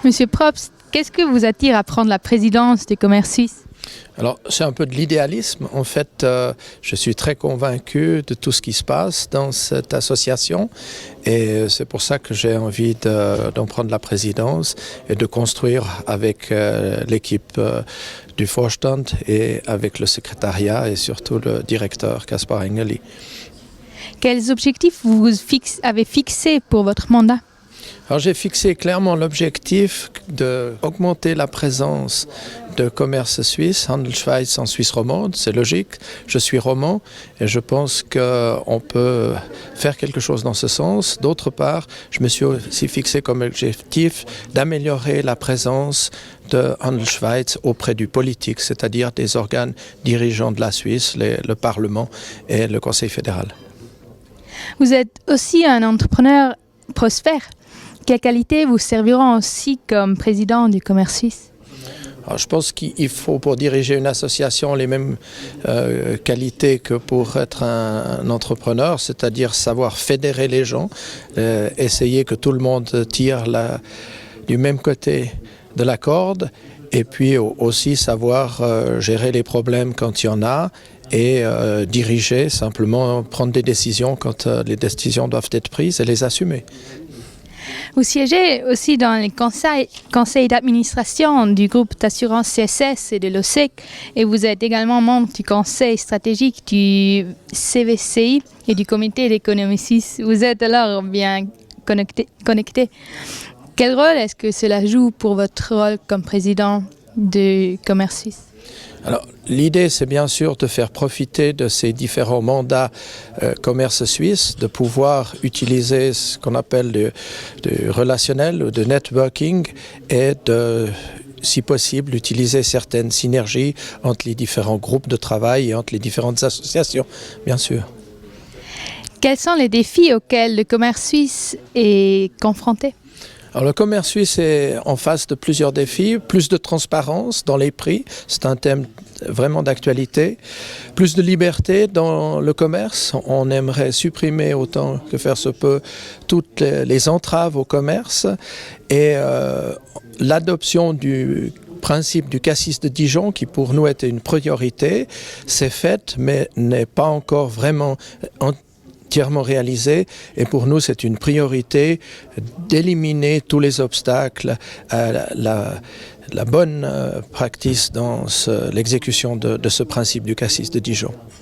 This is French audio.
Monsieur Probst, qu'est-ce que vous attire à prendre la présidence du commerce suisse? Alors, c'est un peu de l'idéalisme. En fait, je suis très convaincu de tout ce qui se passe dans cette association et c'est pour ça que j'ai envie d'en prendre la présidence et de construire avec l'équipe du Vorstand et avec le secrétariat et surtout le directeur Kaspar Engeli. Quels objectifs vous avez fixés pour votre mandat? Alors j'ai fixé clairement l'objectif d'augmenter la présence de commerce suisse, Handel Schweiz en Suisse romande, c'est logique, je suis roman et je pense qu'on peut faire quelque chose dans ce sens. D'autre part, je me suis aussi fixé comme objectif d'améliorer la présence de Handel Schweiz auprès du politique, c'est-à-dire des organes dirigeants de la Suisse, le Parlement et le Conseil fédéral. Vous êtes aussi un entrepreneur prospère. Quelles qualités vous serviront aussi comme président du commerce suisse? Alors, je pense qu'il faut pour diriger une association les mêmes qualités que pour être un entrepreneur, c'est-à-dire savoir fédérer les gens, essayer que tout le monde tire du même côté de la corde et puis aussi savoir gérer les problèmes quand il y en a et diriger, simplement prendre des décisions quand les décisions doivent être prises et les assumer. Vous siégez aussi dans les conseils d'administration du groupe d'assurance CSS et de l'OSEC et vous êtes également membre du conseil stratégique du CVCI et du comité d'économie suisse. Vous êtes alors bien connecté. Quel rôle est-ce que cela joue pour votre rôle comme président du commerce suisse? Alors, l'idée, c'est bien sûr de faire profiter de ces différents mandats commerce suisse, de pouvoir utiliser ce qu'on appelle du relationnel ou de networking et de, si possible, utiliser certaines synergies entre les différents groupes de travail et entre les différentes associations, bien sûr. Quels sont les défis auxquels le commerce suisse est confronté? Alors, le commerce suisse est en face de plusieurs défis. Plus de transparence dans les prix, c'est un thème vraiment d'actualité. Plus de liberté dans le commerce. On aimerait supprimer autant que faire se peut toutes les entraves au commerce. Et l'adoption du principe du cassis de Dijon, qui pour nous était une priorité, c'est fait, mais n'est pas encore vraiment entièrement réalisé et pour nous c'est une priorité d'éliminer tous les obstacles à la bonne pratique dans l'exécution de ce principe du cassis de Dijon.